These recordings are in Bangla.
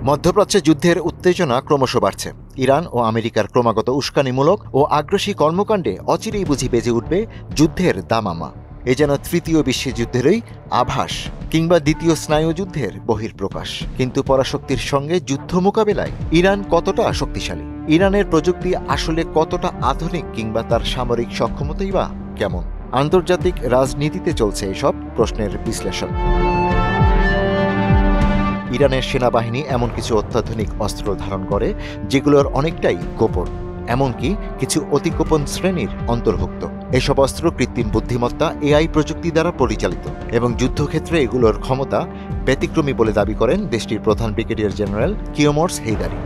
মধ্যপ্রাচ্যে যুদ্ধের উত্তেজনা ক্রমশ বাড়ছে। ইরান ও আমেরিকার ক্রমাগত উস্কানিমূলক ও আগ্রাসী কর্মকাণ্ডে অচিরেই বুঝি বেজে উঠবে যুদ্ধের দামামা। এ যেন তৃতীয় বিশ্বযুদ্ধেরই আভাস কিংবা দ্বিতীয় স্নায়ুযুদ্ধের বহিঃপ্রকাশ। কিন্তু পরাশক্তির সঙ্গে যুদ্ধ মোকাবেলায় ইরান কতটা শক্তিশালী? ইরানের প্রযুক্তি আসলে কতটা আধুনিক কিংবা তার সামরিক সক্ষমতাই বা কেমন? আন্তর্জাতিক রাজনীতিতে চলছে এসব প্রশ্নের বিশ্লেষণ। ইরানের সেনাবাহিনী এমন কিছু অত্যাধুনিক অস্ত্র ধারণ করে যেগুলোর অনেকটাই গোপন, এমনকি কিছু অতি গোপন শ্রেণীর অন্তর্ভুক্ত। এসব অস্ত্র কৃত্রিম বুদ্ধিমত্তা এআই প্রযুক্তি দ্বারা পরিচালিত এবং যুদ্ধক্ষেত্রে এগুলোর ক্ষমতা ব্যতিক্রমী বলে দাবি করেন দেশটির প্রধান ব্রিগেডিয়ার জেনারেল কিওমর্স হেইদারি।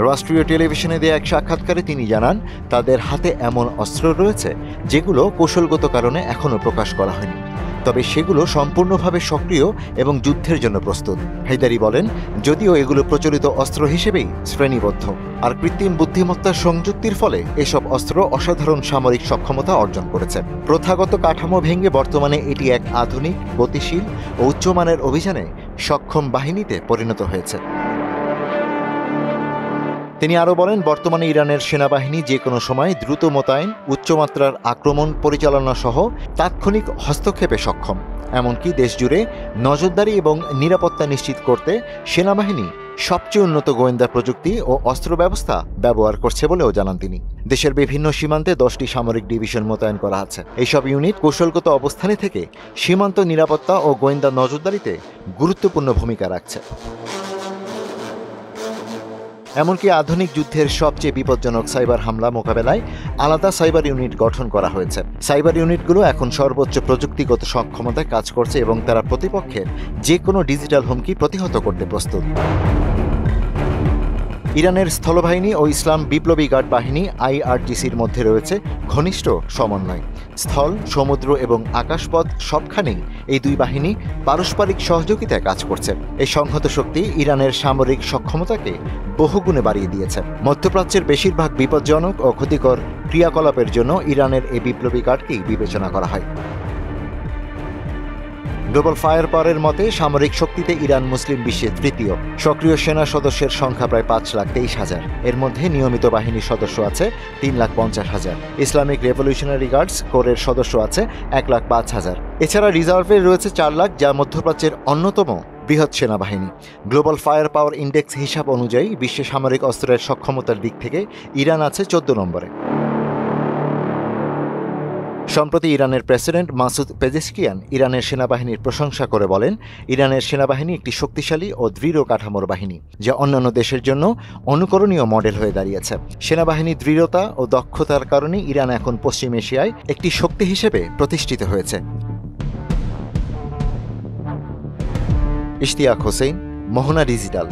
রাষ্ট্রীয় টেলিভিশনে দেয়া এক সাক্ষাৎকারে তিনি জানান, তাদের হাতে এমন অস্ত্র রয়েছে যেগুলো কৌশলগত কারণে এখনও প্রকাশ করা হয়নি, তবে সেগুলো সম্পূর্ণভাবে সক্রিয় এবং যুদ্ধের জন্য প্রস্তুত। হেইদারি বলেন, যদিও এগুলো প্রচলিত অস্ত্র হিসেবেই শ্রেণীবদ্ধ, আর কৃত্রিম বুদ্ধিমত্তার সংযুক্তির ফলে এসব অস্ত্র অসাধারণ সামরিক সক্ষমতা অর্জন করেছে। প্রথাগত কাঠামো ভেঙে বর্তমানে এটি এক আধুনিক, গতিশীল ও উচ্চমানের অভিযানে সক্ষম বাহিনীতে পরিণত হয়েছে। তিনি আরও বলেন, বর্তমানে ইরানের সেনাবাহিনী যে কোনো সময় দ্রুত মোতায়েন, উচ্চমাত্রার আক্রমণ পরিচালনা সহ তাৎক্ষণিক হস্তক্ষেপে সক্ষম। এমনকি দেশজুড়ে নজরদারি এবং নিরাপত্তা নিশ্চিত করতে সেনাবাহিনী সবচেয়ে উন্নত গোয়েন্দা প্রযুক্তি ও অস্ত্র ব্যবস্থা ব্যবহার করছে বলেও জানান তিনি। দেশের বিভিন্ন সীমান্তে 10টি সামরিক ডিভিশন মোতায়েন করা আছে। এইসব ইউনিট কৌশলগত অবস্থানে থেকে সীমান্ত নিরাপত্তা ও গোয়েন্দা নজরদারিতে গুরুত্বপূর্ণ ভূমিকা রাখছে। এমনকি আধুনিক যুদ্ধের সবচেয়ে বিপজ্জনক সাইবার হামলা মোকাবেলায় আলাদা সাইবার ইউনিট গঠন করা হয়েছে। সাইবার ইউনিটগুলো এখন সর্বোচ্চ প্রযুক্তিগত সক্ষমতায় কাজ করছে এবং তারা প্রতিপক্ষের যে কোনো ডিজিটাল হুমকি প্রতিহত করতে প্রস্তুত। ইরানের স্থলবাহিনী ও ইসলাম বিপ্লবী গার্ড বাহিনী IRGCর মধ্যে রয়েছে ঘনিষ্ঠ সমন্বয়। স্থল, সমুদ্র এবং আকাশপথ সবখানেই এই দুই বাহিনী পারস্পরিক সহযোগিতায় কাজ করছে। এই সংহত শক্তি ইরানের সামরিক সক্ষমতাকে বহুগুণে বাড়িয়ে দিয়েছে। মধ্যপ্রাচ্যের বেশিরভাগ বিপজ্জনক ও ক্ষতিকর ক্রিয়াকলাপের জন্য ইরানের এই বিপ্লবী গার্ডকেই বিবেচনা করা হয়। গ্লোবাল ফায়ার পাওয়ারের মতে সামরিক শক্তিতে ইরান মুসলিম বিশ্বে তৃতীয়। সক্রিয় সেনা সদস্যের সংখ্যা প্রায় 5,23,000। এর মধ্যে নিয়মিত বাহিনীর সদস্য আছে 3,50,000। ইসলামিক রেভলিউশনারি গার্ডস কোরের সদস্য আছে 1,05,000। এছাড়া রিজার্ভে রয়েছে 4 লাখ, যা মধ্যপ্রাচ্যের অন্যতম বৃহৎ সেনাবাহিনী। গ্লোবাল ফায়ার পাওয়ার ইন্ডেক্স হিসাব অনুযায়ী বিশ্বে সামরিক অস্ত্রের সক্ষমতার দিক থেকে ইরান আছে 14 নম্বরে। সম্প্রতি ইরানের প্রেসিডেন্ট মাসুদ পেজেশকিয়ান ইরানের সেনাবাহিনীর প্রশংসা করে বলেন, ইরানের সেনাবাহিনী একটি শক্তিশালী ও দৃঢ় কাঠামোর বাহিনী, যা অন্যান্য দেশের জন্য অনুকরণীয় মডেল হয়ে দাঁড়িয়েছে। সেনাবাহিনীর দৃঢ়তা ও দক্ষতার কারণে ইরান এখন পশ্চিম এশিয়ায় একটি শক্তি হিসেবে প্রতিষ্ঠিত হয়েছে। ইশতিয়াক হোসেন, মোহনা ডিজিটাল।